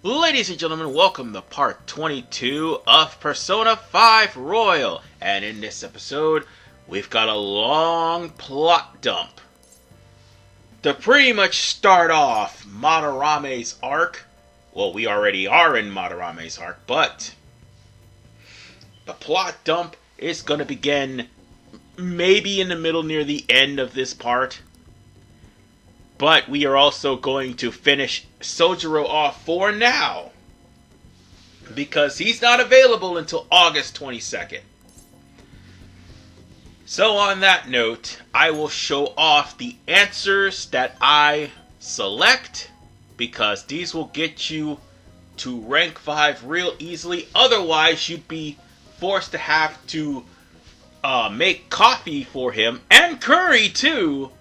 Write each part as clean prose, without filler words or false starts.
Ladies and gentlemen, welcome to part 22 of Persona 5 Royal. And in this episode, we've got a long plot dump. To pretty much start off Madarame's arc, well, we already are in Madarame's arc, but the plot dump is going to begin maybe in the middle near the end of this part. But we are also going to finish Sojiro off for now, because he's not available until August 22nd. So on that note, I will show off the answers that I select, because these will get you to rank 5 real easily. Otherwise, you'd be forced to have to make coffee for him, and curry too.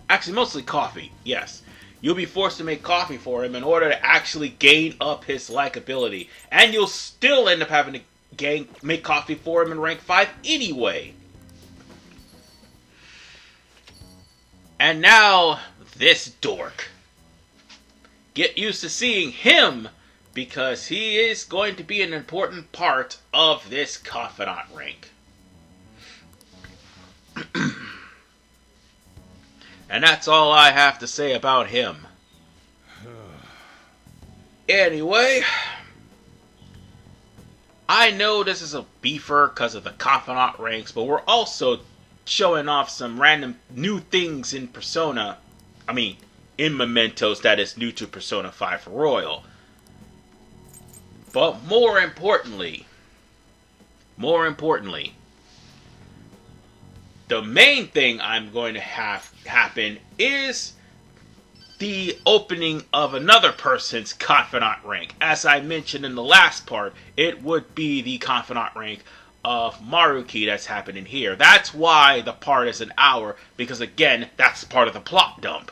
Actually, mostly coffee, yes. You'll be forced to make coffee for him in order to actually gain up his likability. And you'll still end up having to make coffee for him in rank 5 anyway. And now, this dork. Get used to seeing him, because he is going to be an important part of this confidant rank. And that's all I have to say about him. Anyway, I know this is a beefer because of the confidant ranks, but we're also showing off some random new things in Persona. I mean, in Mementos that is new to Persona 5 Royal. But more importantly, the main thing I'm going to have happen is the opening of another person's confidant rank. As I mentioned in the last part, it would be the confidant rank of Maruki that's happening here. That's why the part is an hour, because again, that's part of the plot dump.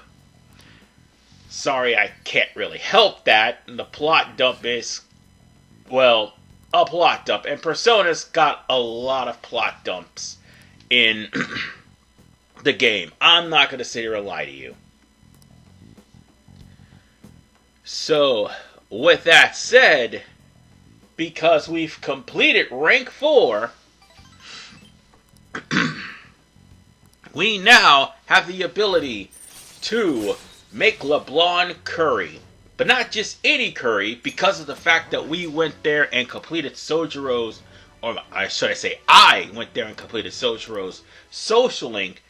Sorry, I can't really help that. The plot dump is, well, a plot dump. And Persona's got a lot of plot dumps in the game. I'm not going to sit here and lie to you. So, with that said, because we've completed rank 4, we now have the ability to make LeBlanc curry. But not just any curry, because of the fact that we went there and completed Sojiro's, or should I say, I went there and completed Sojiro's social link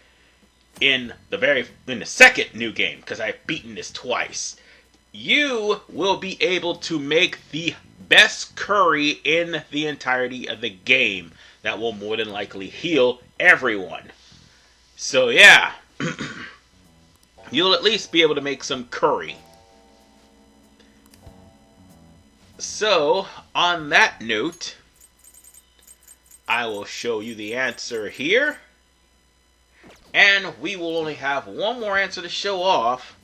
in the second new game, because I've beaten this twice. You will be able to make the best curry in the entirety of the game that will more than likely heal everyone. So yeah, you'll at least be able to make some curry. So, on that note, I will show you the answer here. And we will only have one more answer to show off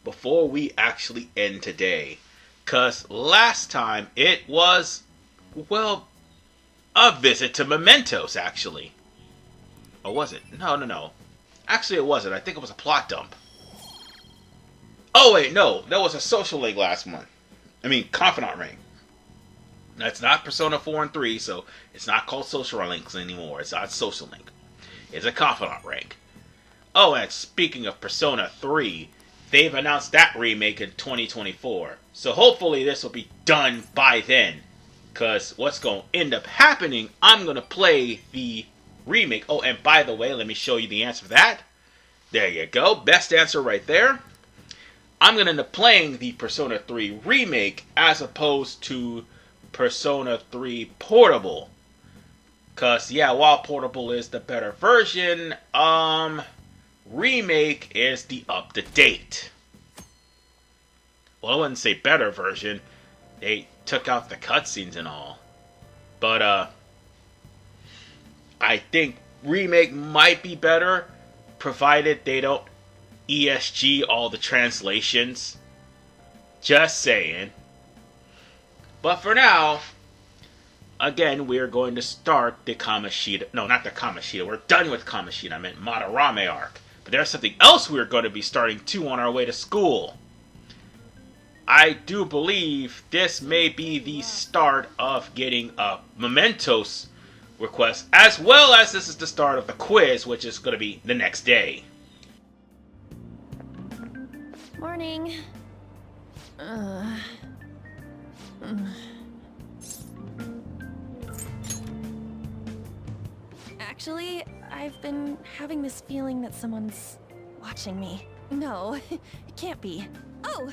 before we actually end today. Because last time it was, well, a visit to Mementos, actually. Or was it? No. Actually, it wasn't. I think it was a plot dump. Oh, wait, no. That was a social link last month. I mean, confidant ring. That's not Persona 4 and 3, so it's not called social links anymore. It's not social link. It's a confidant rank. Oh, and speaking of Persona 3, they've announced that remake in 2024. So hopefully this will be done by then. Because what's going to end up happening, I'm going to play the remake. Oh, and by the way, let me show you the answer for that. There you go. Best answer right there. I'm going to end up playing the Persona 3 remake as opposed to Persona 3 Portable. Because, yeah, while Portable is the better version, remake is the up-to-date. Well, I wouldn't say better version. They took out the cutscenes and all. But, I think remake might be better, provided they don't ESG all the translations. Just saying. But for now, again, we're going to start the Kamoshida. No, not the Kamoshida. We're done with Kamoshida. I meant Madarame arc. But there's something else we're going to be starting too on our way to school. I do believe this may be the start of getting a Mementos request, as well as this is the start of the quiz, which is going to be the next day. Morning. Actually, I've been having this feeling that someone's watching me. No, it can't be. Oh,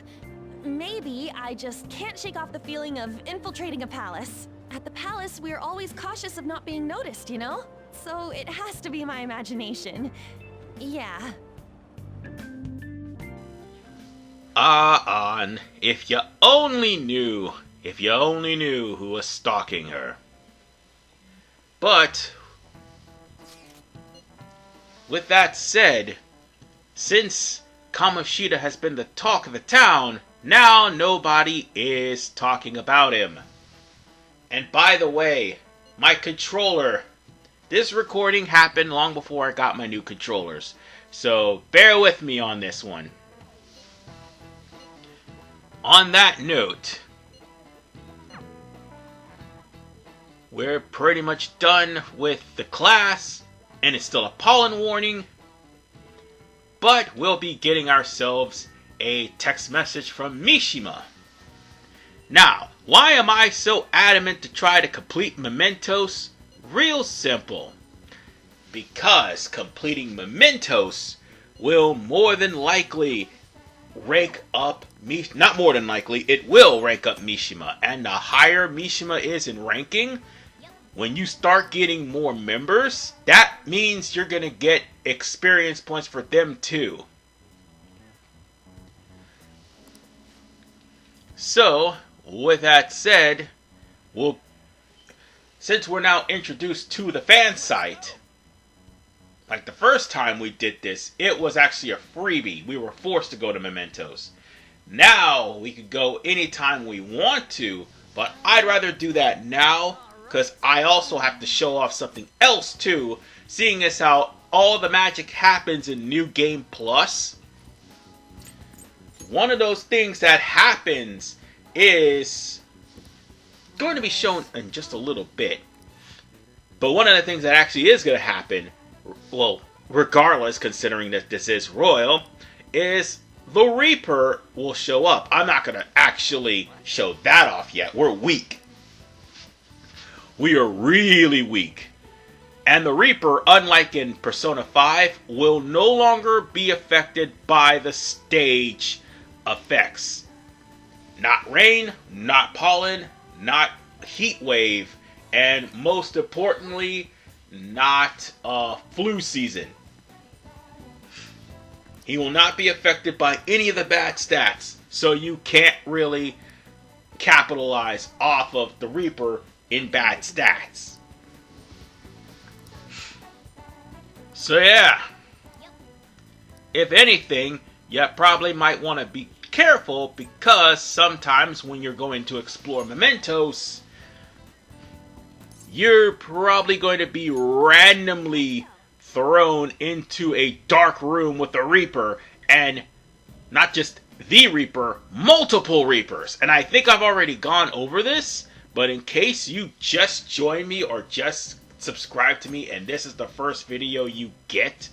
maybe I just can't shake off the feeling of infiltrating a palace. At the palace, we're always cautious of not being noticed, you know? So it has to be my imagination. Yeah. If you only knew who was stalking her. But, with that said, since Kamoshida has been the talk of the town, now nobody is talking about him. And by the way, my controller, this recording happened long before I got my new controllers, so bear with me on this one. On that note, we're pretty much done with the class, and it's still a pollen warning, but we'll be getting ourselves a text message from Mishima. Now, why am I so adamant to try to complete Mementos? Real simple. Because completing Mementos will more than likely rank up not more than likely, it will rank up Mishima. And the higher Mishima is in ranking, when you start getting more members, that means you're going to get experience points for them too. So, with that said, since we're now introduced to the fan site, like the first time we did this, it was actually a freebie. We were forced to go to Mementos. Now, we could go anytime we want to, but I'd rather do that now, because I also have to show off something else too, seeing as how all the magic happens in New Game Plus. One of those things that happens is going to be shown in just a little bit. But one of the things that actually is going to happen, well, regardless, considering that this is Royal, is the Reaper will show up. I'm not going to actually show that off yet. We're weak. We are really weak. And the Reaper, unlike in Persona 5, will no longer be affected by the stage effects. Not rain, not pollen, not heat wave, and most importantly, not flu season. He will not be affected by any of the bad stats, so you can't really capitalize off of the Reaper in bad stats. So yeah, if anything, you probably might want to be careful, because sometimes when you're going to explore Mementos, you're probably going to be randomly thrown into a dark room with a Reaper, and not just the Reaper, multiple Reapers. And I think I've already gone over this, but in case you just joined me or just subscribed to me and this is the first video you get,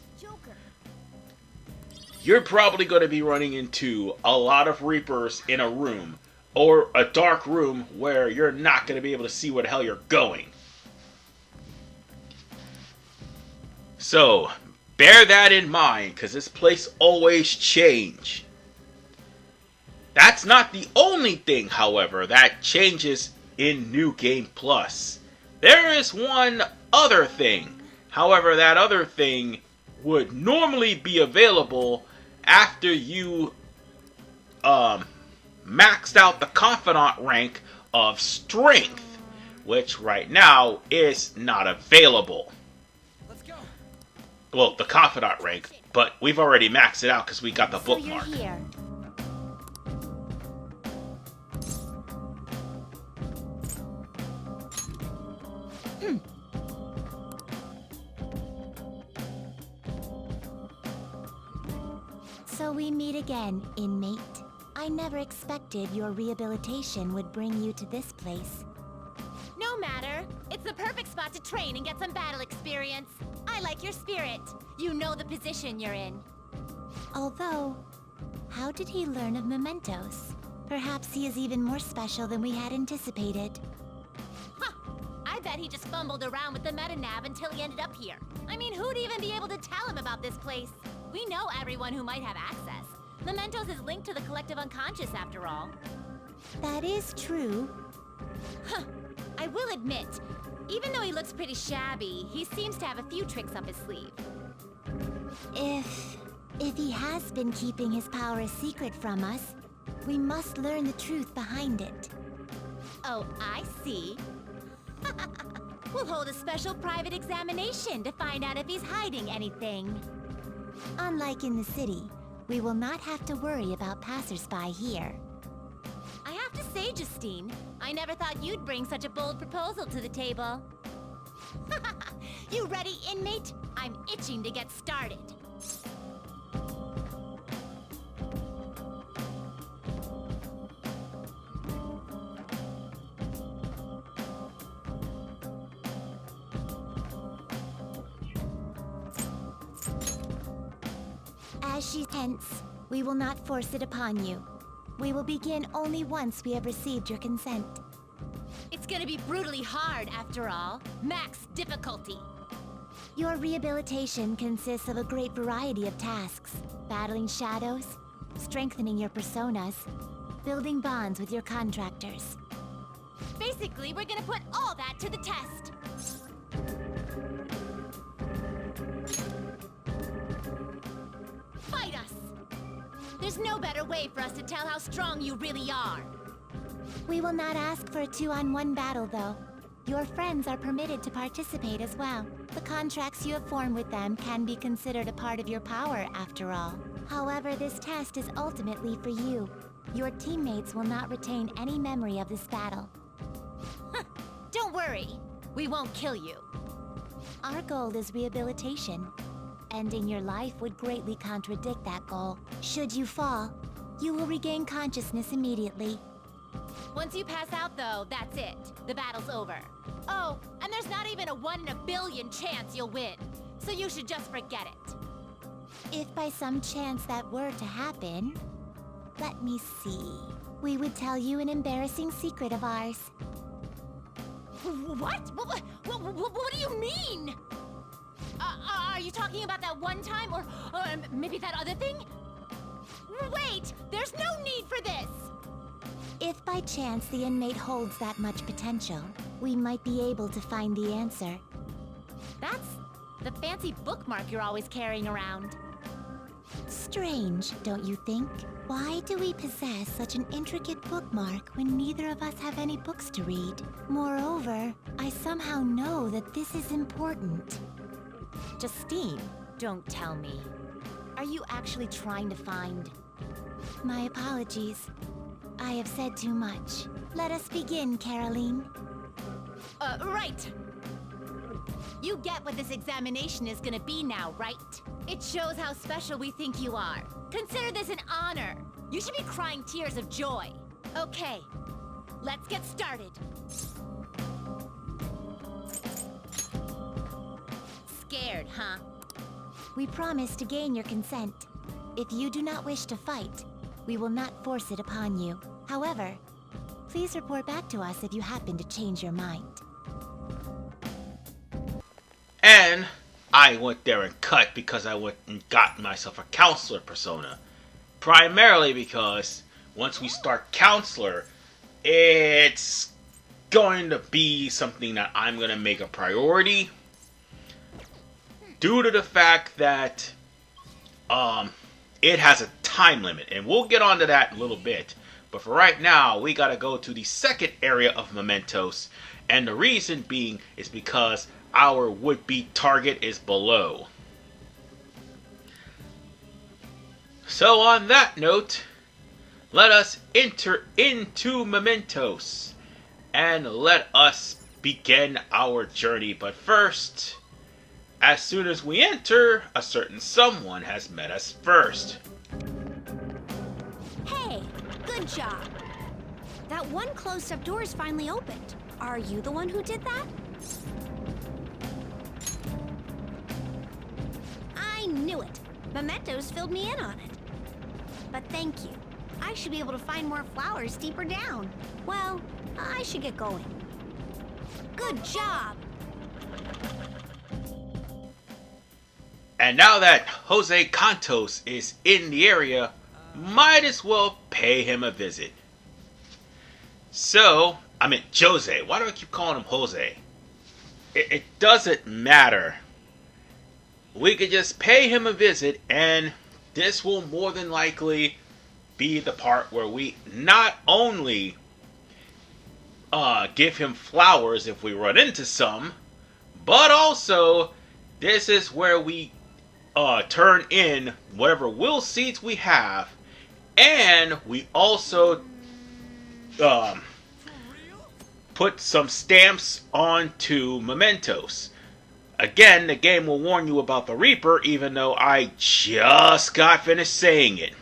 you're probably going to be running into a lot of Reapers in a room, or a dark room where you're not going to be able to see where the hell you're going. So, bear that in mind, because this place always changes. That's not the only thing, however, that changes in New Game Plus. There is one other thing. However, that other thing would normally be available after you maxed out the Confidant rank of Strength, which right now is not available. Well, the Confidant rank, but we've already maxed it out because we got the bookmark. You're here. So we meet again, inmate. I never expected your rehabilitation would bring you to this place. No matter. It's the perfect spot to train and get some battle experience. I like your spirit. You know the position you're in. Although, how did he learn of Mementos? Perhaps he is even more special than we had anticipated. Huh. I bet he just fumbled around with the meta-nav until he ended up here. I mean, who'd even be able to tell him about this place? We know everyone who might have access. Mementos is linked to the collective unconscious, after all. That is true. Huh. I will admit, even though he looks pretty shabby, he seems to have a few tricks up his sleeve. If he has been keeping his power a secret from us, we must learn the truth behind it. Oh, I see. We'll hold a special private examination to find out if he's hiding anything. Unlike in the city, we will not have to worry about passersby here. I have to say, Justine, I never thought you'd bring such a bold proposal to the table. You ready, inmate? I'm itching to get started. As she's tense, we will not force it upon you. We will begin only once we have received your consent. It's gonna be brutally hard, after all. Max difficulty. Your rehabilitation consists of a great variety of tasks. Battling shadows, strengthening your personas, building bonds with your contractors. Basically, we're gonna put all that to the test. Fight us! There's no better way for us to tell how strong you really are. We will not ask for a 2-on-1 battle, though. Your friends are permitted to participate as well. The contracts you have formed with them can be considered a part of your power, after all. However, this test is ultimately for you. Your teammates will not retain any memory of this battle. Don't worry, we won't kill you. Our goal is rehabilitation. Ending your life would greatly contradict that goal. Should you fall, you will regain consciousness immediately. Once you pass out, though, that's it. The battle's over. Oh, and there's not even a 1 in a billion chance you'll win. So you should just forget it. If by some chance that were to happen, let me see. We would tell you an embarrassing secret of ours. What? What do you mean? Are you talking about that one time, or maybe that other thing? Wait, there's no need for this! If by chance the inmate holds that much potential, we might be able to find the answer. That's the fancy bookmark you're always carrying around. Strange, don't you think? Why do we possess such an intricate bookmark when neither of us have any books to read? Moreover, I somehow know that this is important. Justine, don't tell me. Are you actually trying to find... My apologies. I have said too much. Let us begin, Caroline. Right. You get what this examination is gonna be now, right? It shows how special we think you are. Consider this an honor. You should be crying tears of joy. Okay, let's get started. Scared, huh? We promise to gain your consent. If you do not wish to fight, we will not force it upon you. However, please report back to us if you happen to change your mind. And I went there and cut because I went and got myself a counselor persona. Primarily because once we start counselor, it's going to be something that I'm going to make a priority. Due to the fact that it has a time limit. And we'll get onto that in a little bit. But for right now, we got to go to the second area of Mementos. And the reason being is because our would-be target is below. So on that note, let us enter into Mementos. And let us begin our journey. But first, as soon as we enter, a certain someone has met us first. Hey, Good job. That one closed-up door is finally opened. Are you the one who did that? I knew it. Mementos filled me in on it. But thank you. I should be able to find more flowers deeper down. Well, I should get going. Good job! And now that Jose Cantos is in the area, might as well pay him a visit. So, I mean, Jose. Why do I keep calling him Jose? It doesn't matter. We could just pay him a visit, and this will more than likely be the part where we not only give him flowers if we run into some, but also this is where we turn in whatever will seeds we have, and we also put some stamps onto Mementos. Again, the game will warn you about the Reaper, even though I just got finished saying it.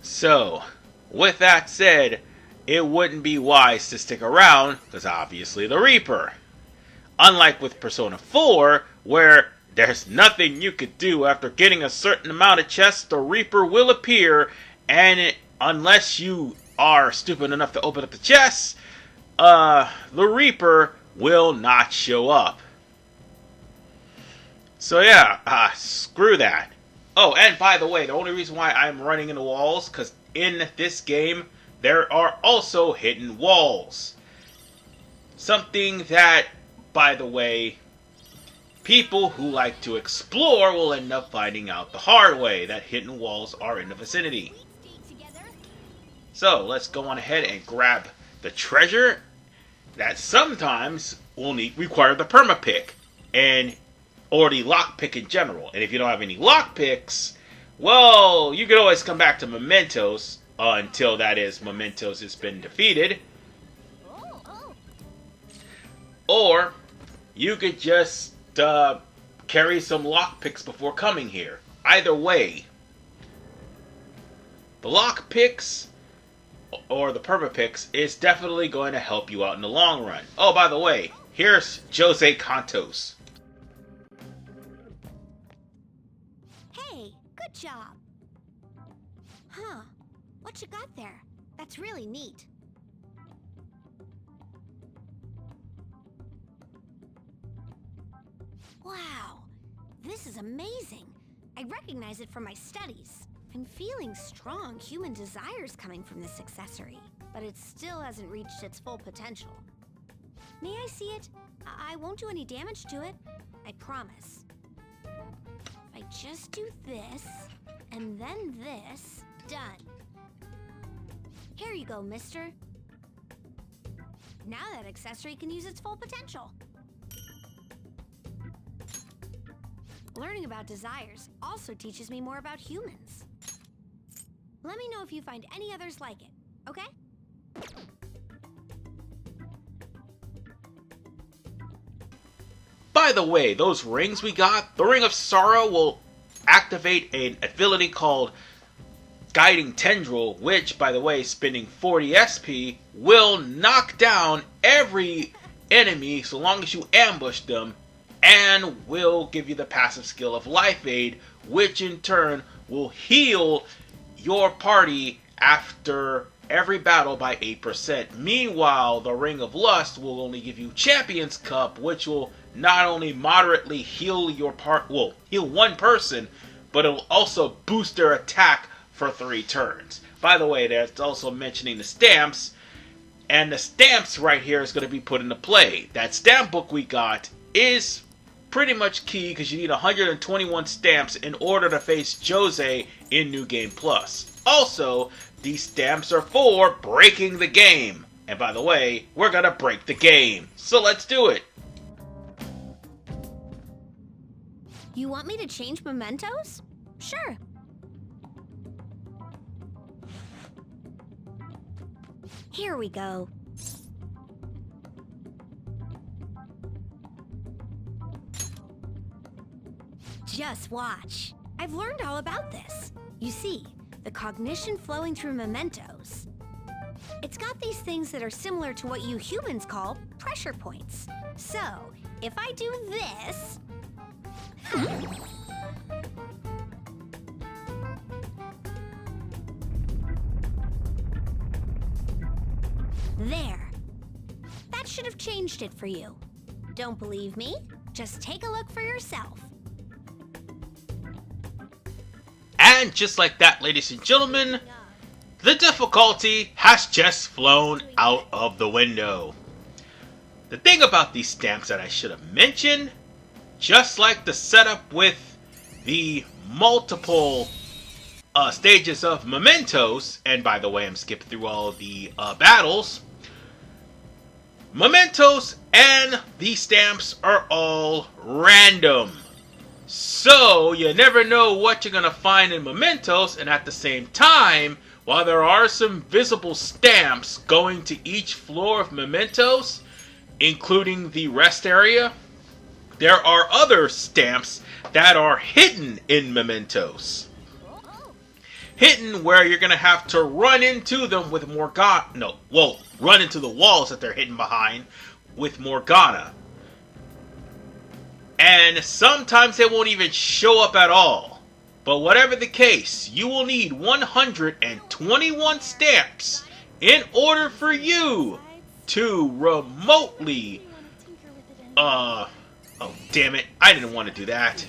So, with that said, it wouldn't be wise to stick around, because obviously the Reaper. Unlike with Persona 4, where there's nothing you could do after getting a certain amount of chests, the Reaper will appear, and unless you are stupid enough to open up the chests, the Reaper will not show up. So yeah, screw that. Oh, and by the way, the only reason why I'm running into walls, because in this game, there are also hidden walls. Something that, by the way, people who like to explore will end up finding out the hard way, that hidden walls are in the vicinity. So, let's go on ahead and grab the treasure that sometimes will require the perma-pick, or the lockpick in general. And if you don't have any lockpicks, well, you can always come back to Mementos until Mementos has been defeated. Or you could just carry some lockpicks before coming here. Either way, the lockpicks or the perma-picks is definitely going to help you out in the long run. Oh, by the way, here's Jose Cantos. Hey, good job. Huh. What you got there? That's really neat. Wow. This is amazing. I recognize it from my studies. I'm feeling strong human desires coming from this accessory, but it still hasn't reached its full potential. May I see it? I won't do any damage to it. I promise. If I just do this, and then this, done. Here you go, mister. Now that accessory can use its full potential. Learning about desires also teaches me more about humans. Let me know if you find any others like it, okay? By the way, those rings we got, the Ring of Sorrow will activate an ability called Guiding Tendril, which, by the way, spending 40 SP, will knock down every enemy so long as you ambush them, and will give you the passive skill of Life Aid, which in turn will heal your party after every battle by 8%. Meanwhile, the Ring of Lust will only give you Champion's Cup, which will not only moderately heal heal one person, but it will also boost their attack for 3 turns. By the way, that's also mentioning the stamps, and the stamps right here is going to be put into play. That stamp book we got is pretty much key because you need 121 stamps in order to face Jose in New Game Plus. Also, these stamps are for breaking the game. And by the way, we're gonna break the game. So let's do it. You want me to change Mementos? Sure. Here we go. Just watch. I've learned all about this. You see, the cognition flowing through Mementos. It's got these things that are similar to what you humans call pressure points. So, if I do this... There. That should have changed it for you. Don't believe me? Just take a look for yourself. And just like that, ladies and gentlemen, the difficulty has just flown out of the window. The thing about these stamps that I should have mentioned, just like the setup with the multiple stages of Mementos, and by the way, I'm skipping through all of the battles, Mementos and these stamps are all random. So, you never know what you're going to find in Mementos, and at the same time, while there are some visible stamps going to each floor of Mementos, including the rest area, there are other stamps that are hidden in Mementos. Hidden where you're going to have to run into them with Morgana. Run into the walls that they're hidden behind with Morgana. And sometimes they won't even show up at all. But whatever the case, you will need 121 stamps in order for you to remotely... Oh, damn it. I didn't want to do that.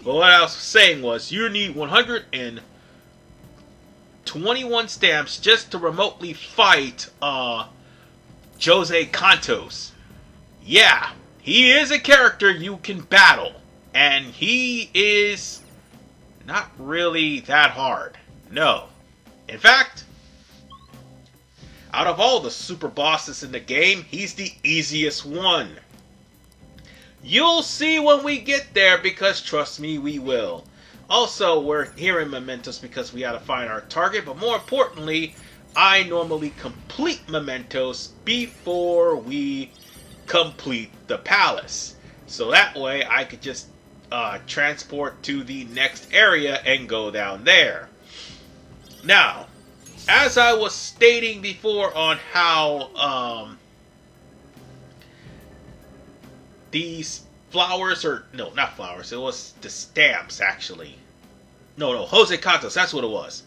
But what I was saying was, you need 121 stamps just to remotely fight Jose Cantos. Yeah, he is a character you can battle, and he is not really that hard. No. In fact, out of all the super bosses in the game, he's the easiest one. You'll see when we get there, because trust me, we will. Also, we're here in Mementos because we gotta find our target, but more importantly, I normally complete Mementos before we complete the palace. So that way, I could just transport to the next area and go down there. Now, as I was stating before on how these flowers, no, not flowers, it was the stamps actually. No, Jose Cantos, that's what it was.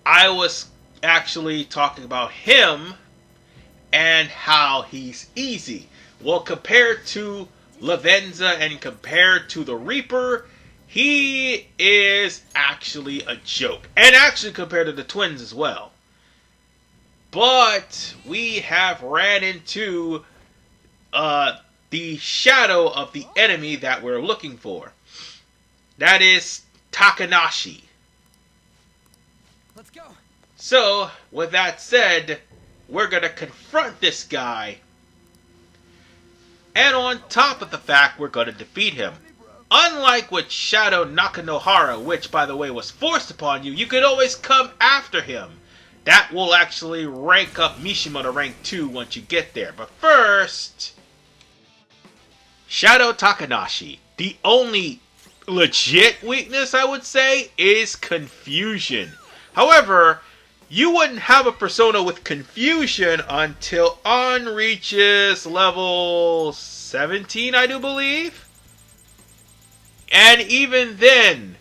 I was actually talking about him and how he's easy. Well, compared to Lavenza and compared to the Reaper, he is actually a joke. And actually compared to the twins as well. But we have ran into the shadow of the enemy that we're looking for. That is Takanashi. Let's go. So, with that said, we're going to confront this guy. And on top of the fact, we're going to defeat him. Unlike with Shadow Nakanohara, which, by the way, was forced upon you, you could always come after him. That will actually rank up Mishima to rank 2 once you get there. But first, Shadow Takanashi. The only legit weakness, I would say, is confusion. However, you wouldn't have a persona with confusion until An reaches level 17, I do believe. And even then,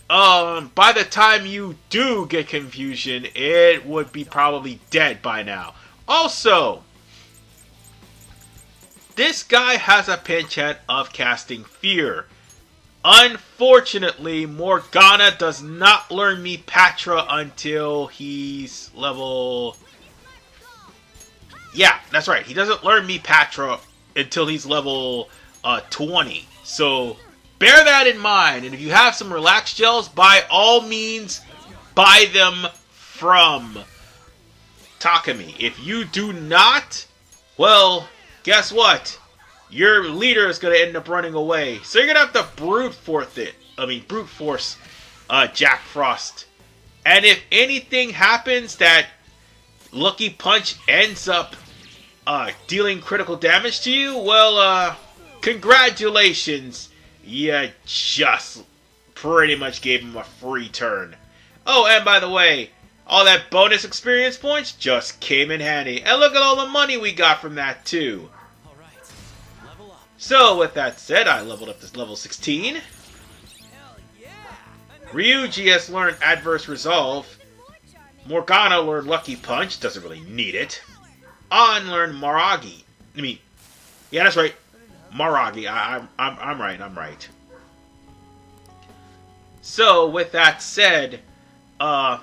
by the time you do get confusion, it would be probably dead by now. Also, this guy has a penchant of casting fear. Unfortunately, Morgana does not learn me Patra until he's level... Yeah, that's right. He doesn't learn me Patra until he's level 20. So, bear that in mind. And if you have some relax gels, by all means, buy them from Takami. If you do not, well, guess what? Your leader is going to end up running away. So you're going to have to brute force Jack Frost. And if anything happens that Lucky Punch ends up dealing critical damage to you, well, congratulations. You just pretty much gave him a free turn. Oh, and by the way, all that bonus experience points just came in handy. And look at all the money we got from that too. Alright, level up. So with that said, I leveled up to level 16. Hell yeah! Ryuji has learned Adverse Resolve. Morgana learned Lucky Punch, doesn't really need it. An learned Maragi. Yeah, that's right. Maragi. I'm right. So with that said, oh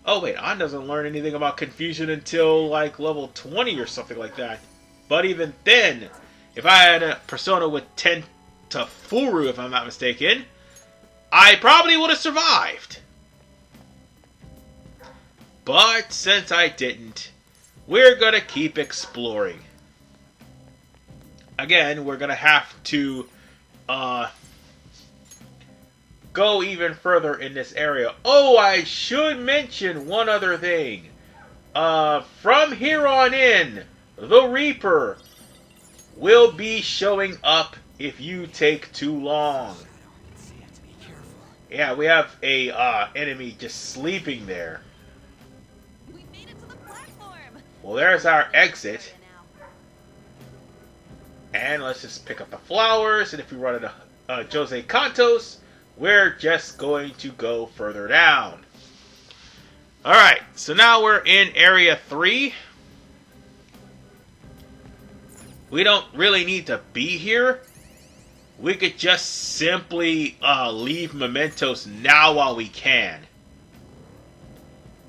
wait, An doesn't learn anything about confusion until like level 20 or something like that. But even then, if I had a persona with 10 to Furu, if I'm not mistaken, I probably would have survived. But since I didn't, we're gonna keep exploring. Again, we're gonna have to go even further in this area. Oh, I should mention one other thing. From here on in, the Reaper will be showing up if you take too long. So you have to be careful. Yeah, we have a enemy just sleeping there. We made it to the platform. Well, there's our exit. And let's just pick up the flowers. And if we run into Jose Cantos, we're just going to go further down. Alright, so now we're in Area 3. We don't really need to be here. We could just simply leave Mementos now while we can.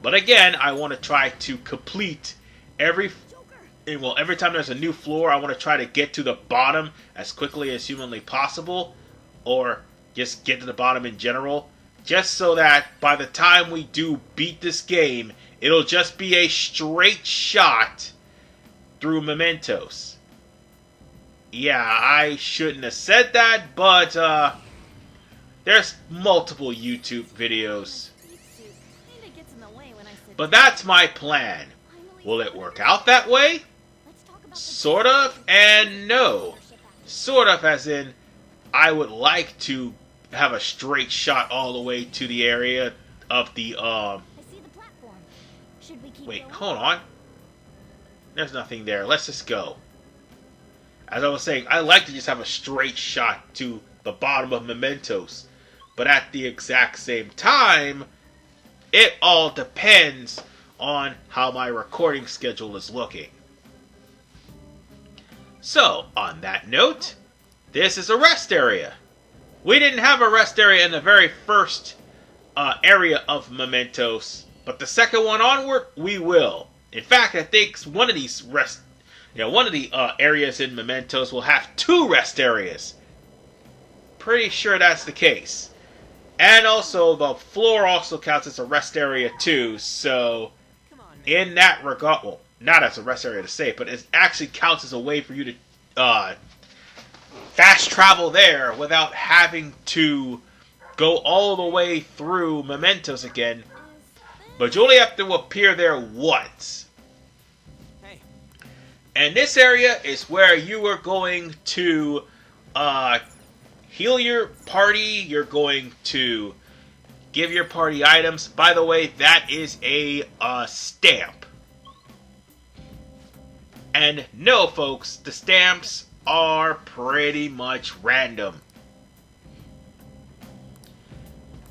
But again, I want to try to complete every time there's a new floor, I want to try to get to the bottom as quickly as humanly possible. Or just get to the bottom in general. Just so that by the time we do beat this game, it'll just be a straight shot through Mementos. Yeah, I shouldn't have said that, but there's multiple YouTube videos. But that's my plan. Will it work out that way? Sort of, and no. Sort of as in, I would like to have a straight shot all the way to the area of the, wait, hold on. There's nothing there. Let's just go. As I was saying, I like to just have a straight shot to the bottom of Mementos. But at the exact same time, it all depends on how my recording schedule is looking. So, on that note, this is a rest area. We didn't have a rest area in the very first area of Mementos, but the second one onward, we will. In fact, I think one of these areas in Mementos will have 2 rest areas. Pretty sure that's the case. And also, the floor also counts as a rest area too, so in that regard, well, not as a rest area to say, but it actually counts as a way for you to fast travel there without having to go all the way through Mementos again. But you only have to appear there once. Hey. And this area is where you are going to heal your party. You're going to give your party items. By the way, that is a stamp. And no, folks, the stamps are pretty much random.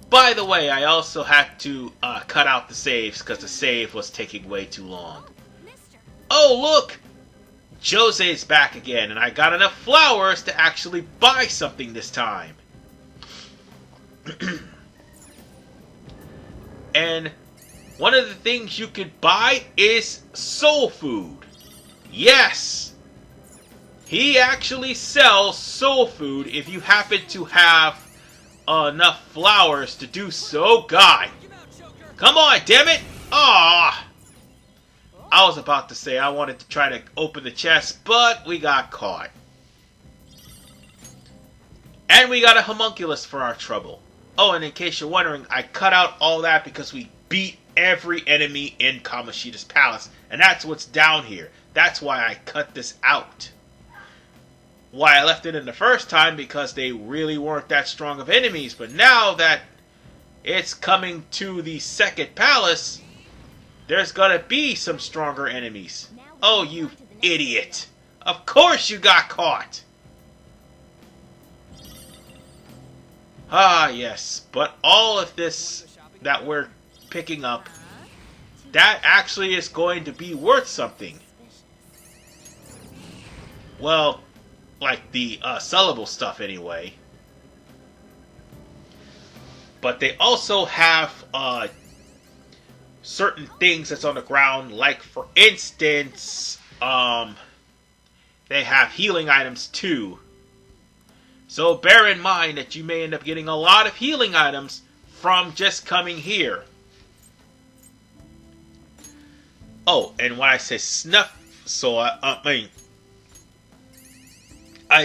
By the way, I also had to cut out the saves because the save was taking way too long. Oh, look! Jose's back again, and I got enough flowers to actually buy something this time. And one of the things you could buy is soul food. Yes! He actually sells soul food if you happen to have enough flowers to do so. God! Come on, damn it! Ah! I was about to say I wanted to try to open the chest, but we got caught. And we got a homunculus for our trouble. Oh, and in case you're wondering, I cut out all that because we beat every enemy in Kamoshida's palace. And that's what's down here. That's why I cut this out. why I left it in the first time, because they really weren't that strong of enemies. But now that it's coming to the second palace, there's gonna be some stronger enemies. Oh, you idiot. Of course you got caught. Ah, yes. But all of this that we're picking up, that actually is going to be worth something. Well, like the sellable stuff anyway. But they also have certain things that's on the ground, like for instance, they have healing items too. So bear in mind that you may end up getting a lot of healing items from just coming here. Oh, and when I say snuff soul, I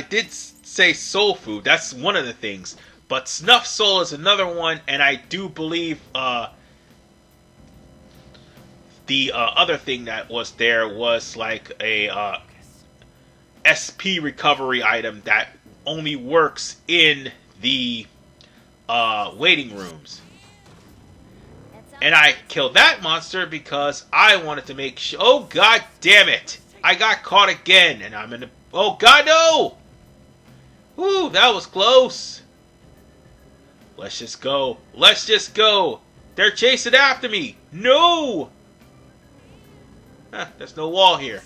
did say soul food. That's one of the things. But snuff soul is another one, and I do believe the other thing that was there was like a SP recovery item that only works in the waiting rooms. And I killed that monster because I wanted to make sure. Oh, god damn it! I got caught again, and I'm in the. Oh god, no! Woo, that was close. Let's just go. Let's just go. They're chasing after me. No! Huh, there's no wall here.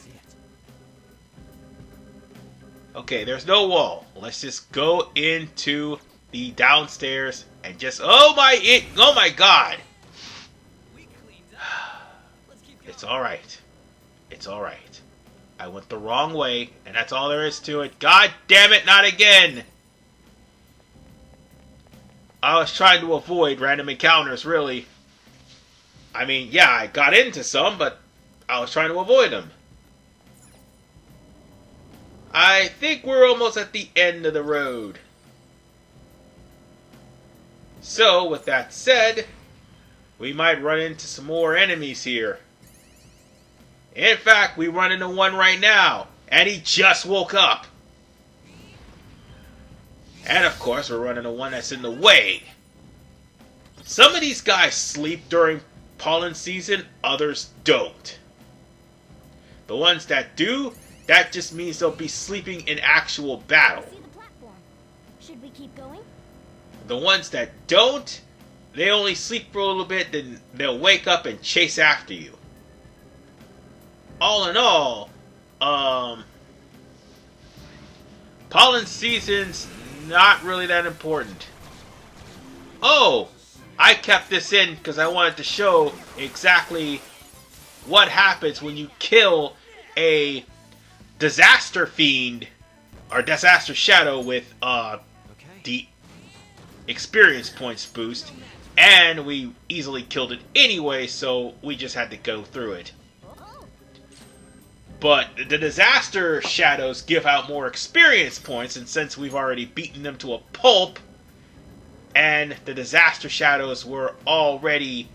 Okay, there's no wall. Let's just go into the downstairs and just. Oh my god! It's alright. It's alright. I went the wrong way, and that's all there is to it. God damn it, not again! I was trying to avoid random encounters, really. I mean, yeah, I got into some, but I was trying to avoid them. I think we're almost at the end of the road. So, with that said, we might run into some more enemies here. In fact, we run into one right now, and he just woke up. And of course, we're running into one that's in the way. Some of these guys sleep during pollen season, others don't. The ones that do, that just means they'll be sleeping in actual battle. See the platform. Should we keep going? The ones that don't, they only sleep for a little bit, then they'll wake up and chase after you. All in all, pollen season's not really that important. Oh, I kept this in because I wanted to show exactly what happens when you kill a disaster fiend or disaster shadow with the experience points boost, and we easily killed it anyway, so we just had to go through it. But the disaster shadows give out more experience points, and since we've already beaten them to a pulp, and the disaster shadows were already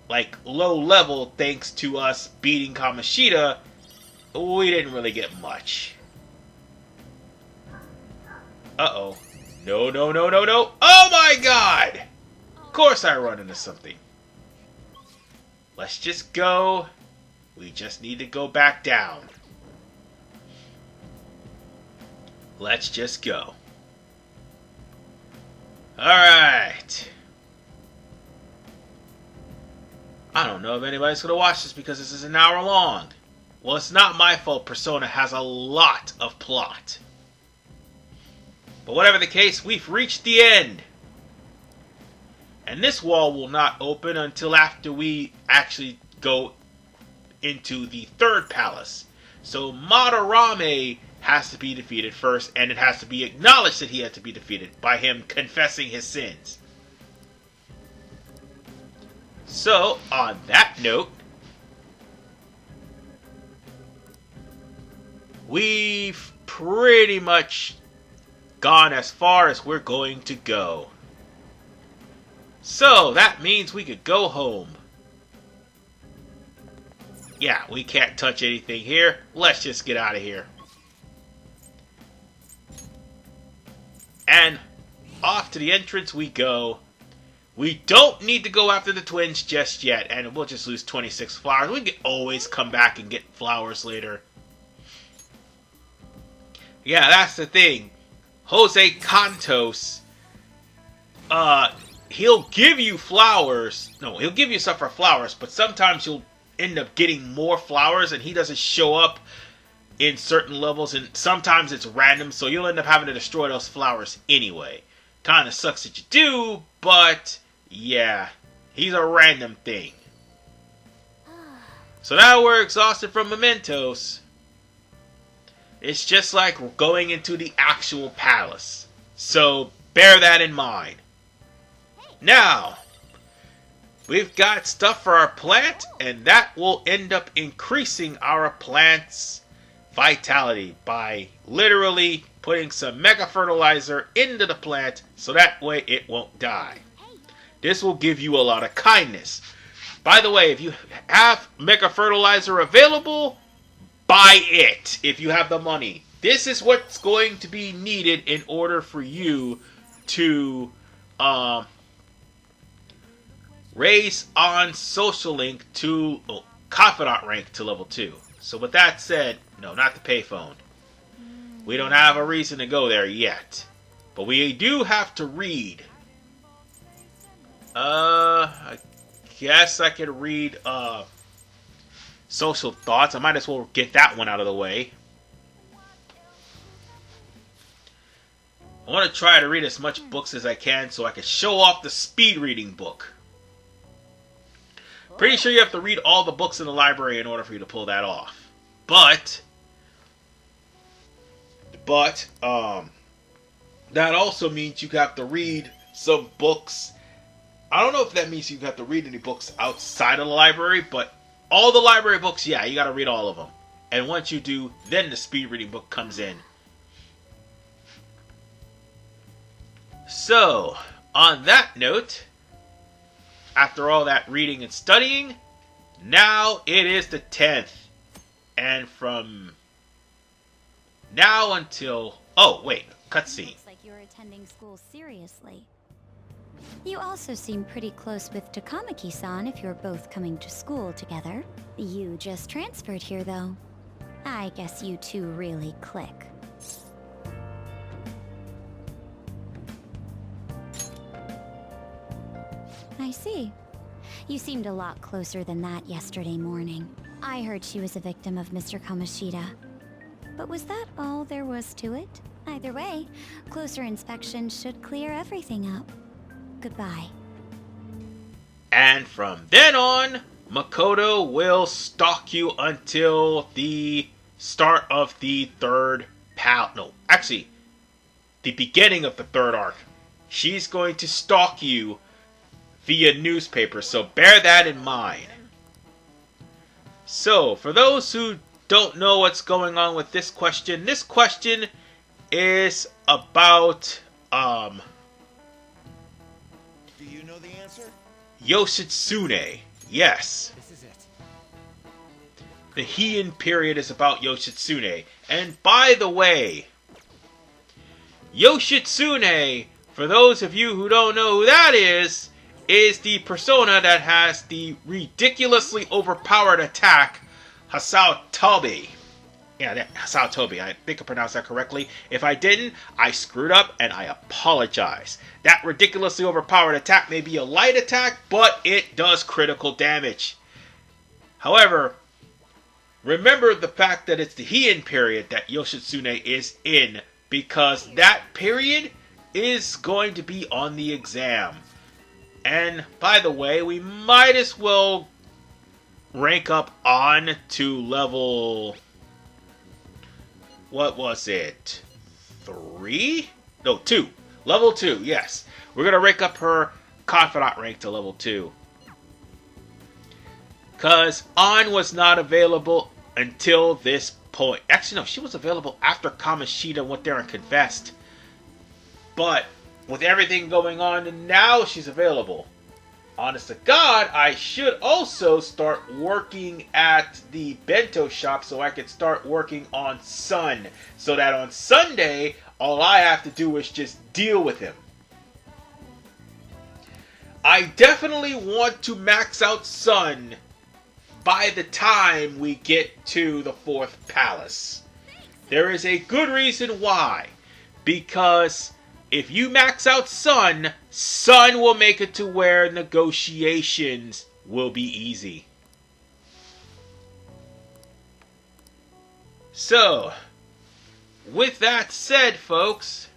like low level thanks to us beating Kamoshida, we didn't really get much. Uh-oh. No, no, no, no, no. Oh my god! Of course I run into something. Let's just go. We just need to go back down. Let's just go. Alright. I don't know if anybody's going to watch this because this is an hour long. Well, it's not my fault Persona has a lot of plot. But whatever the case, we've reached the end. And this wall will not open until after we actually go into the third palace. So Madarame has to be defeated first, and it has to be acknowledged that he had to be defeated by him confessing his sins. So, on that note, we've pretty much gone as far as we're going to go. So, that means we could go home. Yeah, we can't touch anything here. Let's just get out of here. And off to the entrance we go. We don't need to go after the twins just yet, and we'll just lose 26 flowers. We can always come back and get flowers later. Yeah, that's the thing. Jose Cantos, he'll give you flowers. No, he'll give you stuff for flowers, but sometimes you'll end up getting more flowers, and he doesn't show up in certain levels, and sometimes it's random, so you'll end up having to destroy those flowers anyway. Kinda sucks that you do, but yeah, he's a random thing. So now we're exhausted from Mementos. It's just like going into the actual palace. So bear that in mind. Now, we've got stuff for our plant, and that will end up increasing our plant's vitality by literally putting some mega fertilizer into the plant so that way it won't die. This will give you a lot of kindness. By the way, if you have mega fertilizer available, buy it if you have the money. This is what's going to be needed in order for you to raise on social link to confidant rank to level 2. So with that said, no, not the payphone. We don't have a reason to go there yet. But we do have to read. I guess I could read Social Thoughts. I might as well get that one out of the way. I want to try to read as much books as I can so I can show off the speed reading book. Pretty sure you have to read all the books in the library in order for you to pull that off. But that also means you have to read some books. I don't know if that means you have to read any books outside of the library, but all the library books, yeah, you got to read all of them. And once you do, then the speed reading book comes in. So, on that note, after all that reading and studying, now it is the 10th. And from now until... Oh, wait. Cutscene. Looks like you're attending school seriously. You also seem pretty close with Takamaki-san if you're both coming to school together. You just transferred here, though. I guess you two really click. I see. You seemed a lot closer than that yesterday morning. I heard she was a victim of Mr. Kamoshida. But was that all there was to it? Either way, closer inspection should clear everything up. Goodbye. And from then on, Makoto will stalk you until the start of the third the beginning of the third arc. She's going to stalk you via newspaper, so bear that in mind. So, for those who don't know what's going on with this question is about, Do you know the answer? Yoshitsune. Yes. This is it. The Heian period is about Yoshitsune. And by the way, Yoshitsune, for those of you who don't know who that is the persona that has the ridiculously overpowered attack, Hasao Tobi. Yeah, Hasao Tobi. I think I pronounced that correctly. If I didn't, I screwed up and I apologize. That ridiculously overpowered attack may be a light attack, but it does critical damage. However, remember the fact that it's the Heian period that Yoshitsune is in, because that period is going to be on the exam. And, by the way, we might as well rank up on to level... What was it? 3? No, 2. Level 2, yes. We're going to rank up her confidant rank to level 2. Because An was not available until this point. Actually, no, she was available after Kamoshida went there and confessed. But with everything going on, now she's available. Honest to God, I should also start working at the bento shop so I can start working on Sun. So that on Sunday, All I have to do is just deal with him. I definitely want to max out Sun by the time we get to the 4th palace. There is a good reason why. Because if you max out Sun, Sun will make it to where negotiations will be easy. So, with that said, folks,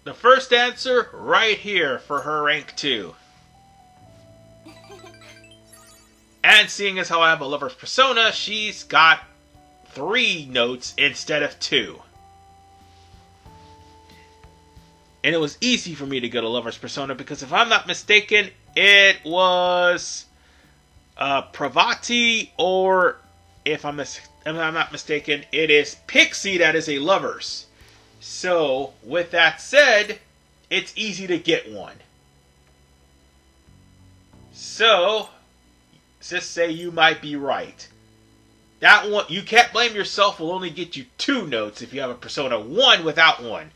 the first answer right here for her rank 2. And seeing as how I have a lover's persona, she's got 3 notes instead of 2. And it was easy for me to get a lover's persona because if I'm not mistaken, it was Pravati, or if I'm not mistaken, it is Pixie that is a lover's. So, with that said, it's easy to get one. So, just say you might be right. That one, you can't blame yourself, will only get you 2 notes if you have a Persona 1 without one.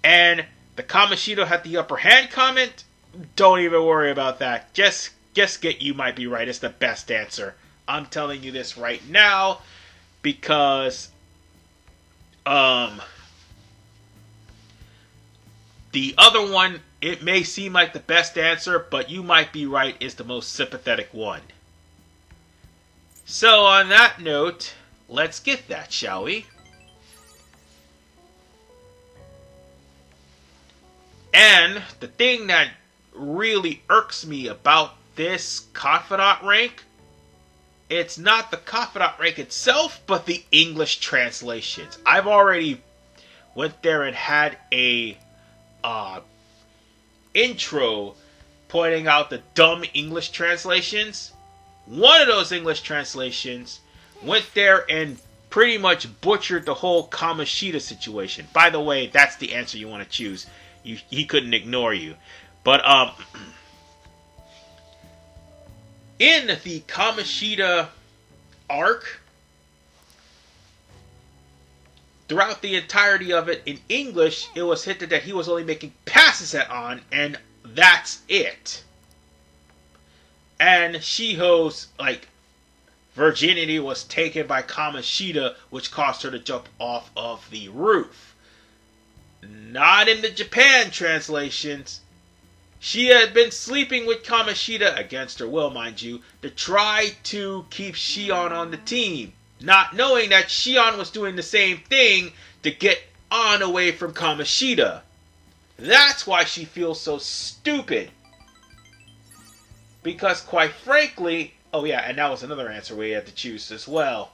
And the Kamoshida had the upper hand comment, don't even worry about that. Just get you might be right. It's the best answer. I'm telling you this right now because the other one, it may seem like the best answer, but you might be right is the most sympathetic one. So on that note, let's get that, shall we? And the thing that really irks me about this Confidant rank, it's not the Confidant rank itself, but the English translations. I've already went there and had a intro pointing out the dumb English translations. One of those English translations went there and pretty much butchered the whole Kamoshida situation. By the way, that's the answer you want to choose. He couldn't ignore you. But in the Kamoshida arc, throughout the entirety of it in English, it was hinted that he was only making passes at An, and that's it. And Shiho's virginity was taken by Kamoshida, which caused her to jump off of the roof. Not in the Japan translations. She had been sleeping with Kamoshida, against her will, mind you, to try to keep Shion on the team, not knowing that Shion was doing the same thing to get An away from Kamoshida. That's why she feels so stupid. Because quite frankly, oh yeah, and that was another answer we had to choose as well.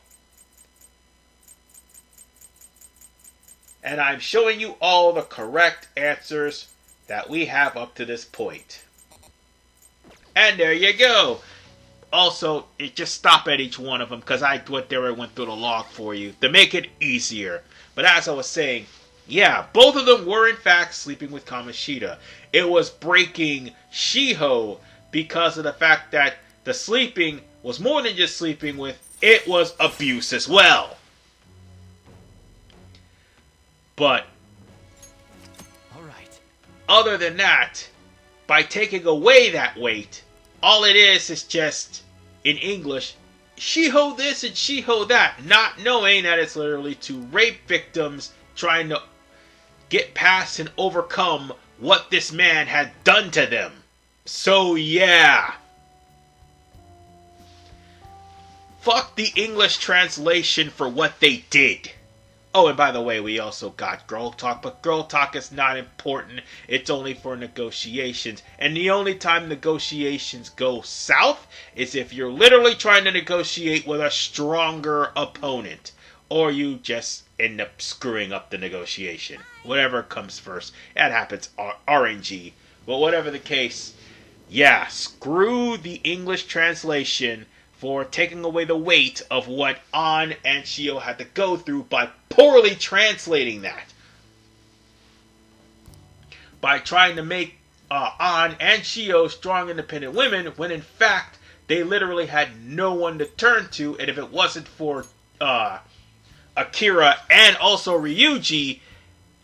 And I'm showing you all the correct answers that we have up to this point. And there you go. Also, just stop at each one of them because I went there and went through the log for you to make it easier. But as I was saying, yeah, both of them were in fact sleeping with Kamoshida. It was breaking Shiho because of the fact that the sleeping was more than just sleeping with, it was abuse as well. But other than that, by taking away that weight, all it is just, in English, Shiho this and Shiho that, not knowing that it's literally 2 rape victims trying to get past and overcome what this man had done to them. So yeah. Fuck the English translation for what they did. Oh, and by the way, we also got Girl Talk, but Girl Talk is not important. It's only for negotiations. And the only time negotiations go south is if you're literally trying to negotiate with a stronger opponent. Or you just end up screwing up the negotiation. Whatever comes first. That happens RNG. But whatever the case, yeah, screw the English translation for taking away the weight of what An and Shio had to go through by poorly translating that. By trying to make An and Shio strong, independent women, when in fact, they literally had no one to turn to, and if it wasn't for a Akira and also Ryuji,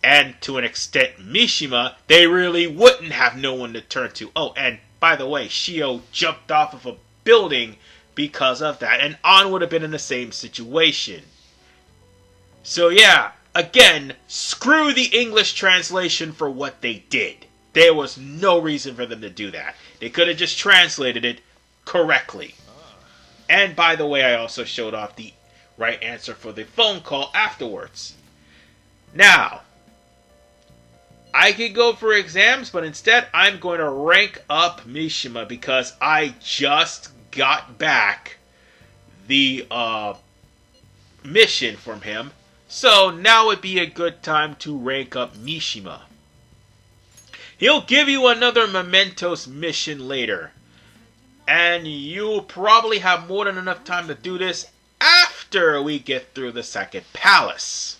and to an extent Mishima, they really wouldn't have no one to turn to. Oh, and by the way, Shio jumped off of a building because of that, and An would have been in the same situation. So yeah, again, screw the English translation for what they did. There was no reason for them to do that. They could have just translated it correctly. And by the way, I also showed off the right answer for the phone call afterwards. Now, I could go for exams, but instead I'm going to rank up Mishima because I just got back the mission from him. So now would be a good time to rank up Mishima. He'll give you another Mementos mission later. And you'll probably have more than enough time to do this after we get through the second palace.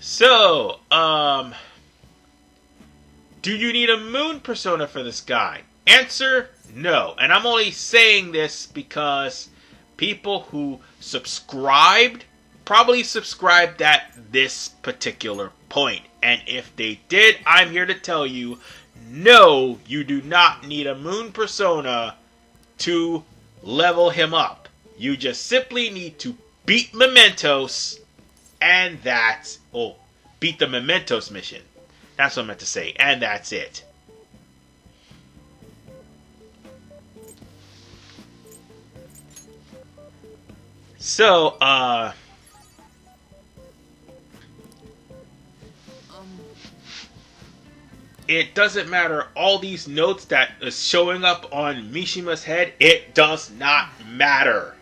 So, do you need a moon persona for this guy? Answer, no. And I'm only saying this because people who subscribed probably subscribed at this particular point. And if they did, I'm here to tell you, no, you do not need a moon persona to level him up. You just simply need to beat Mementos, and that's... oh, beat the Mementos mission. That's what I meant to say, and that's it. So, it doesn't matter all these notes that is showing up on Mishima's head. It does not matter.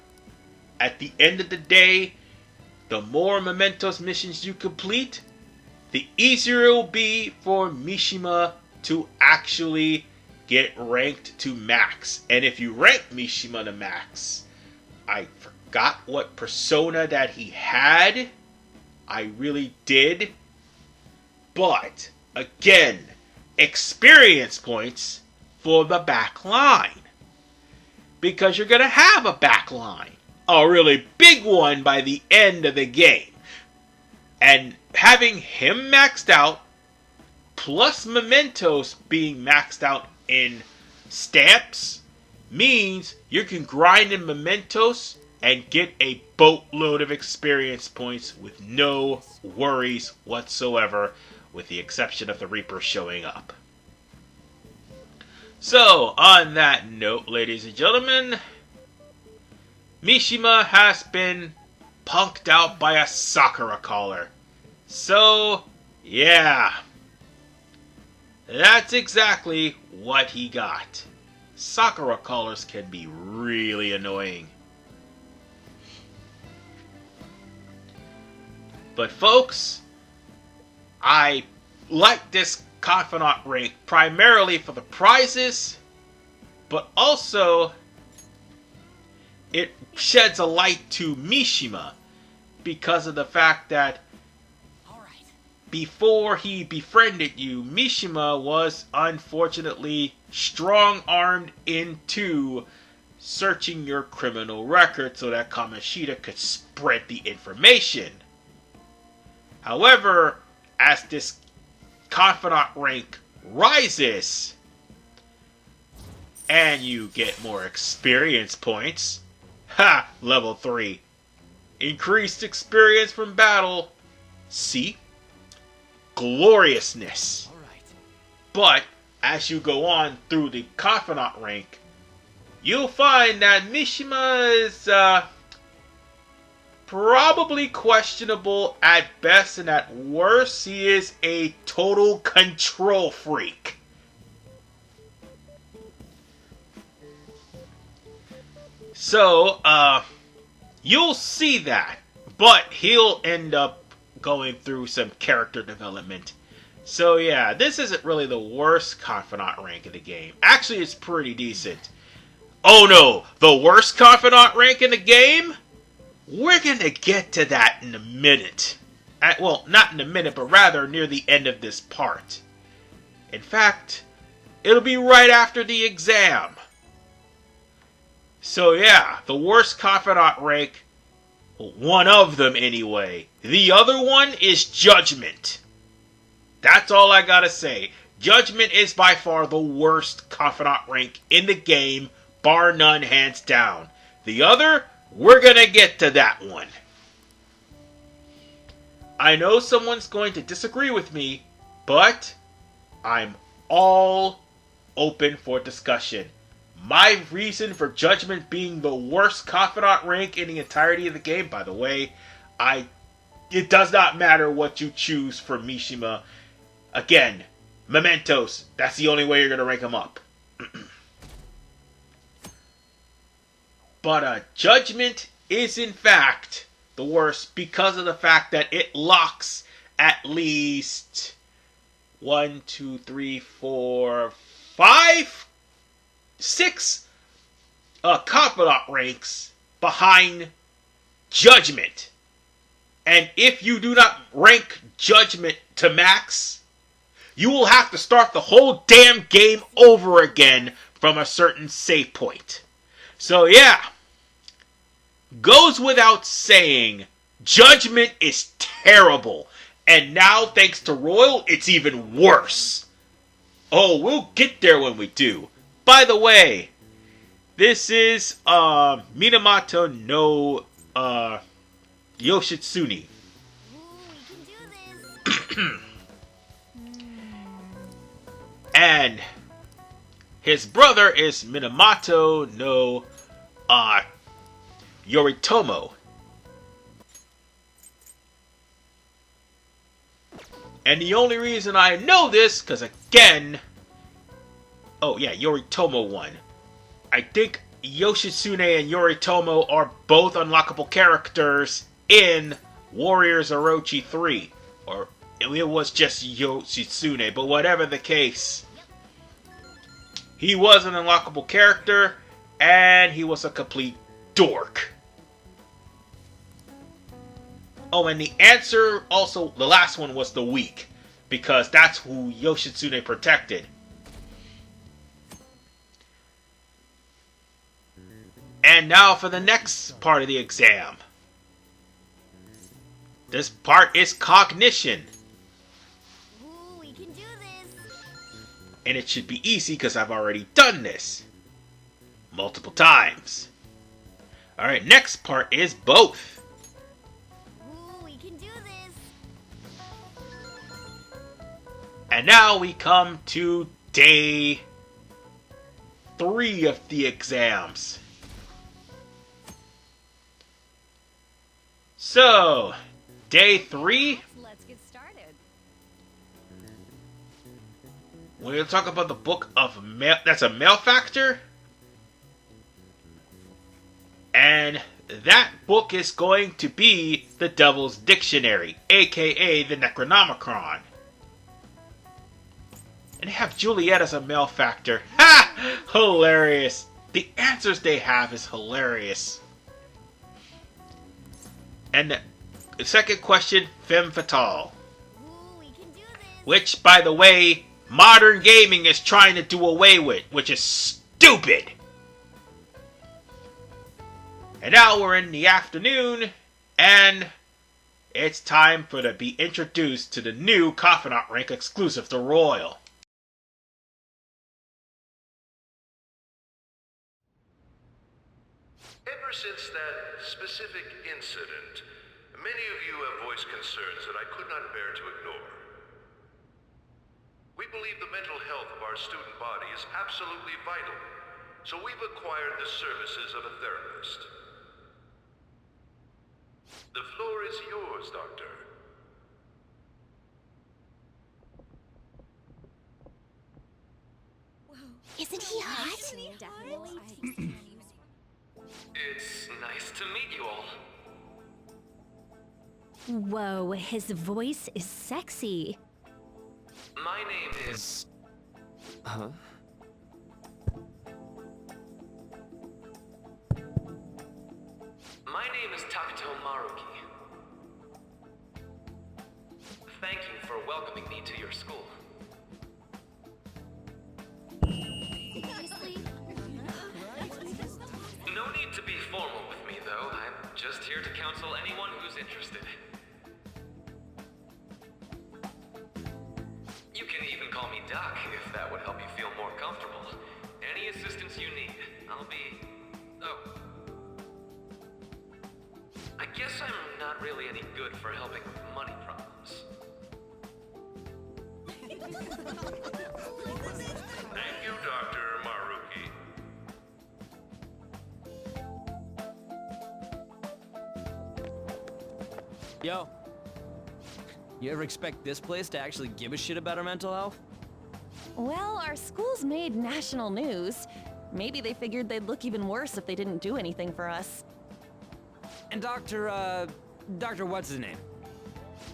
At the end of the day, the more Mementos missions you complete, the easier it will be for Mishima to actually get ranked to max. And if you rank Mishima to max, I forgot what persona that he had. I really did. But, again, experience points for the back line. Because you're going to have a back line. A really big one by the end of the game. And having him maxed out, plus Mementos being maxed out in stamps, means you can grind in Mementos and get a boatload of experience points with no worries whatsoever, with the exception of the Reaper showing up. So, on that note, ladies and gentlemen, Mishima has been punked out by a Sakura caller. So, yeah. That's exactly what he got. Sakura callers can be really annoying. But folks, I like this Confidant rank primarily for the prizes, but also it sheds a light to Mishima because of the fact that before he befriended you, Mishima was unfortunately strong-armed into searching your criminal record so that Kamoshida could spread the information. However, as this Confidant rank rises, and you get more experience points, level 3. Increased experience from battle. See? Gloriousness. But, as you go on through the Confidant rank, you'll find that Mishima is, probably questionable at best, and at worst, he is a total control freak. So, you'll see that, but he'll end up going through some character development. So yeah, this isn't really the worst Confidant rank in the game. Actually, it's pretty decent. Oh no, the worst Confidant rank in the game? We're gonna get to that in a minute. Well, not in a minute, but rather near the end of this part. In fact, it'll be right after the exam. So yeah, the worst confidant rank, one of them anyway. The other one is Judgment. That's all I gotta say. Judgment is by far the worst confidant rank in the game, bar none, hands down. The other, we're gonna get to that one. I know someone's going to disagree with me, but I'm all open for discussion. My reason for Judgment being the worst confidant rank in the entirety of the game, by the way, it does not matter what you choose for Mishima. Again, Mementos, that's the only way you're going to rank him up. But Judgment is in fact the worst because of the fact that it locks at least 1, 2, 3, 4, 5, 6 confidant ranks behind Judgment. And if you do not rank Judgment to max, you will have to start the whole damn game over again from a certain save point. So yeah, goes without saying, Judgment is terrible. And now, thanks to Royal, it's even worse. Oh, we'll get there when we do. By the way, this is Minamoto no Yoshitsune. And his brother is Minamoto no Yoritomo. And the only reason I know this, because again, oh yeah, Yoritomo won. I think Yoshitsune and Yoritomo are both unlockable characters in Warriors Orochi 3. Or it was just Yoshitsune, but whatever the case, he was an unlockable character, and he was a complete dork. Oh, and the answer also, the last one was the weak, because that's who Yoshitsune protected. And now for the next part of the exam. This part is cognition. Ooh, we can do this. And it should be easy because I've already done this multiple times. Alright, next part is both. Ooh, we can do this. And now we come to day 3 of the exams. So, day 3, Let's get started. we're going to talk about the book of that's a malefactor. And that book is going to be the Devil's Dictionary, aka the Necronomicon. And they have Juliet as a malefactor. Ha! Hilarious. The answers they have is hilarious. And the second question, Femme Fatale. Ooh, we can do this. Which, by the way, modern gaming is trying to do away with, which is stupid. And now we're in the afternoon, and it's time for to be introduced to the new Confidant rank exclusive to Royal. Ever since that specific incident, many of you have voiced concerns that I could not bear to ignore. We believe the mental health of our student body is absolutely vital, so we've acquired the services of a therapist. The floor is yours, Doctor. Isn't he hot? It's nice to meet you all. Whoa, his voice is sexy. My name is... Huh? My name is Takuto Maruki. Thank you for welcoming me to your school. here to counsel anyone who's interested. You can even call me Doc if that would help you feel more comfortable. Any assistance you need, I'll be... Oh. I guess I'm not really any good for helping with money problems. Thank you, Dr. Maruki. Yo. You ever expect this place to actually give a shit about our mental health? Well, our school's made national news. Maybe they figured they'd look even worse if they didn't do anything for us. And Dr. what's his name?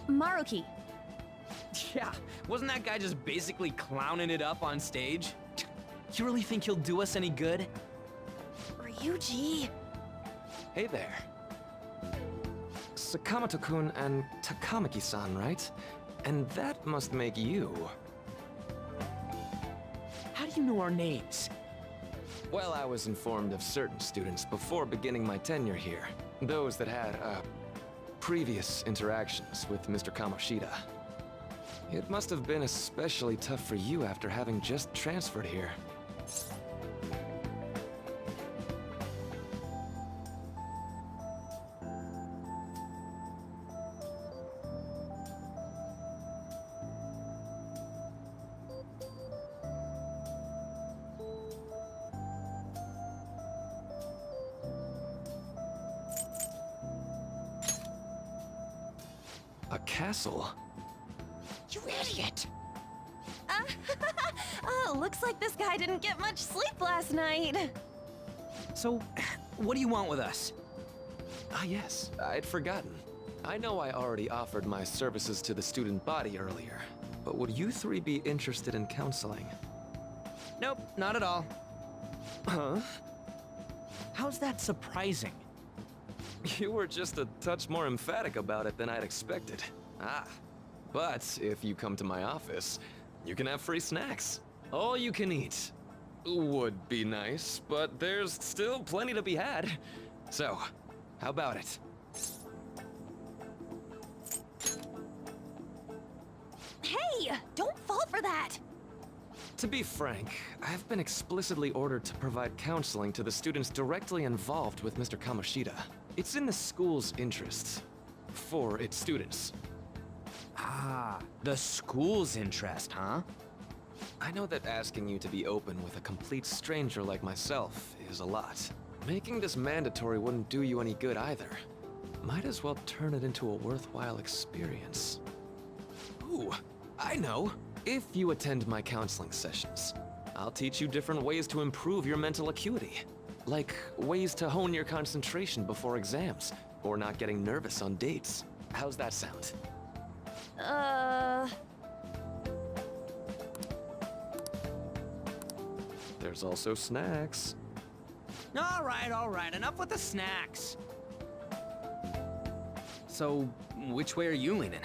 Maruki. Yeah, wasn't that guy just basically clowning it up on stage? You really think he'll do us any good? Ryuji. Hey there. Sakamoto-kun and Takamaki-san, right? And that must make you. How do you know our names? Well, I was informed of certain students before beginning my tenure here. Those that had, previous interactions with Mr. Kamoshida. It must have been especially tough for you after having just transferred here. A castle? You idiot! Oh, looks like this guy didn't get much sleep last night. So, what do you want with us? Ah yes, I'd forgotten. I know I already offered my services to the student body earlier, but would you three be interested in counseling? Nope, not at all. Huh? How's that surprising? You were just a touch more emphatic about it than I'd expected. Ah. But if you come to my office, you can have free snacks. All you can eat. Would be nice, but there's still plenty to be had. So, how about it? Hey, don't fall for that. To be frank, I've been explicitly ordered to provide counseling to the students directly involved with Mr. Kamoshida. It's in the school's interest. For its students. Ah, the school's interest, huh? I know that asking you to be open with a complete stranger like myself is a lot. Making this mandatory wouldn't do you any good either. Might as well turn it into a worthwhile experience. Ooh, I know! If you attend my counseling sessions, I'll teach you different ways to improve your mental acuity. Like ways to hone your concentration before exams, or not getting nervous on dates. How's that sound? There's also snacks. All right, enough with the snacks. So, which way are you leaning?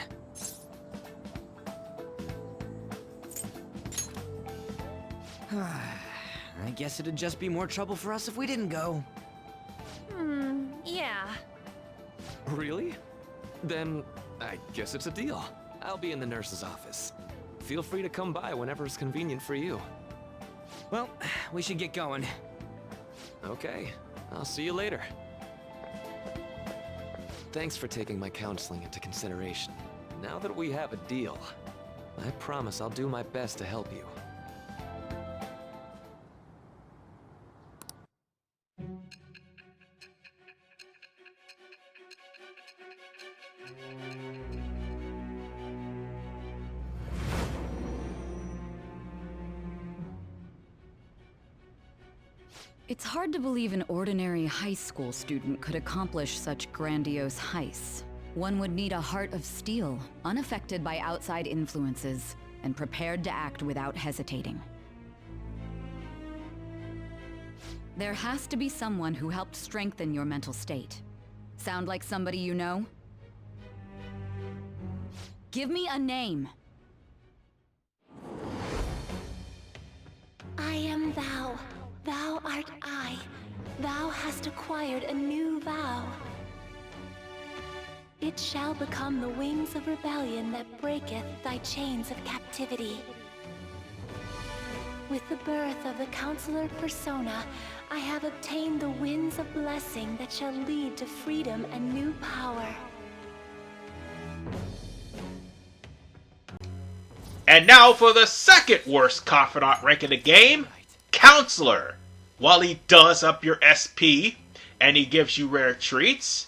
I guess it'd just be more trouble for us if we didn't go. Yeah. Really? Then, I guess it's a deal. I'll be in the nurse's office. Feel free to come by whenever it's convenient for you. Well, we should get going. Okay, I'll see you later. Thanks for taking my counseling into consideration. Now that we have a deal, I promise I'll do my best to help you. It's hard to believe an ordinary high school student could accomplish such grandiose heists. One would need a heart of steel, unaffected by outside influences, and prepared to act without hesitating. There has to be someone who helped strengthen your mental state. Sound like somebody you know? Give me a name. I am thou. Thou art I. Thou hast acquired a new vow. It shall become the wings of rebellion that breaketh thy chains of captivity. With the birth of the Counselor Persona, I have obtained the winds of blessing that shall lead to freedom and new power. And now for the second worst confidant rank in the game, Counselor. While he does up your SP and he gives you rare treats,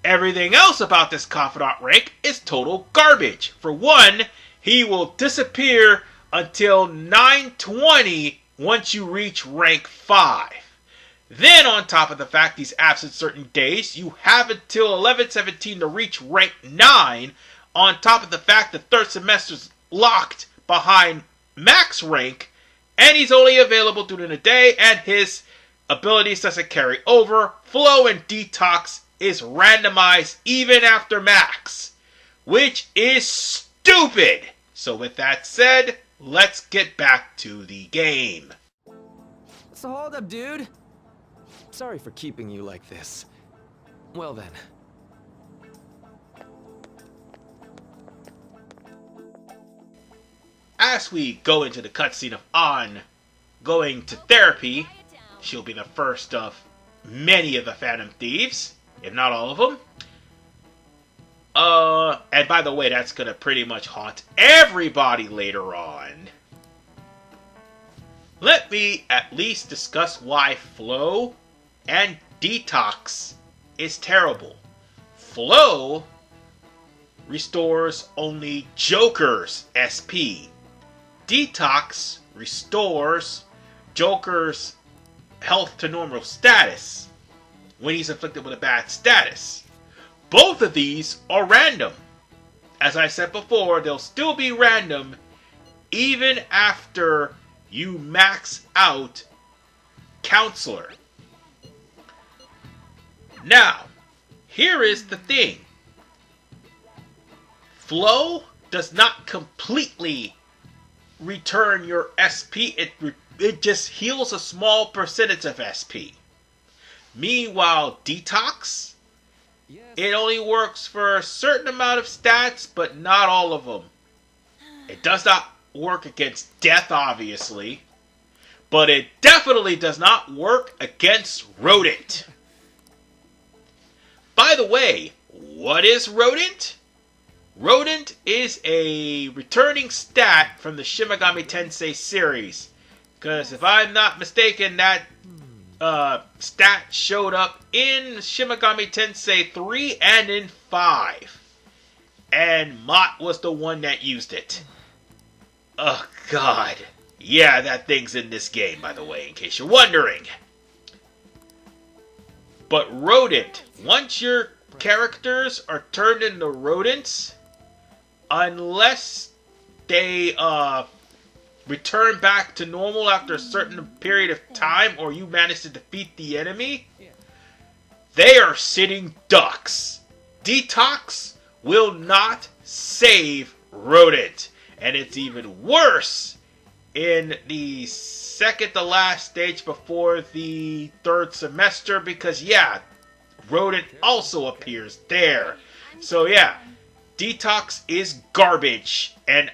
everything else about this confidant rank is total garbage. For one, he will disappear until 920 once you reach rank 5. Then on top of the fact he's absent certain days, you have until 1117 to reach rank 9, on top of the fact the third semester's locked behind max rank, and he's only available during the day, and his abilities doesn't carry over. Flow and Detox is randomized even after max, which is stupid. So with that said, let's get back to the game. So hold up, dude. Sorry for keeping you like this. Well then. As we go into the cutscene of An going to therapy, she'll be the first of many of the Phantom Thieves, if not all of them. And by the way, that's gonna pretty much haunt everybody later on. Let me at least discuss why Flow and Detox is terrible. Flow restores only Joker's SP. Detox restores Joker's health to normal status when he's afflicted with a bad status. Both of these are random. As I said before, they'll still be random even after you max out Counselor. Now, here is the thing. Flow does not completely return your SP. It just heals a small percentage of SP. Meanwhile, Detox, it only works for a certain amount of stats, but not all of them. It does not work against death, obviously, but it definitely does not work against Rodent. By the way, what is Rodent? Rodent is a returning stat from the Shin Megami Tensei series. Because if I'm not mistaken, that stat showed up in Shin Megami Tensei 3 and in 5. And Mott was the one that used it. Oh god. Yeah, that thing's in this game, by the way, in case you're wondering. But Rodent, once your characters are turned into rodents, unless they return back to normal after a certain period of time, or you manage to defeat the enemy, they are sitting ducks. Detox will not save Rodent. And it's even worse in the second to last stage before the third semester, because yeah, Rodent also appears there. So yeah, Detox is garbage, and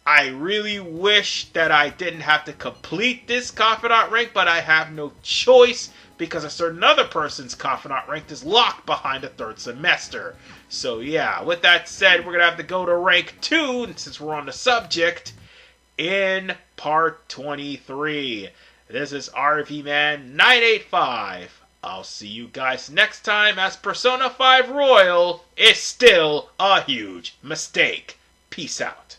I really wish that I didn't have to complete this confidant rank, but I have no choice because a certain other person's confidant rank is locked behind the third semester. So yeah, with that said, we're going to have to go to rank 2, since we're on the subject, in part 23. This is RV Man 985. I'll see you guys next time, as Persona 5 Royal is still a huge mistake. Peace out.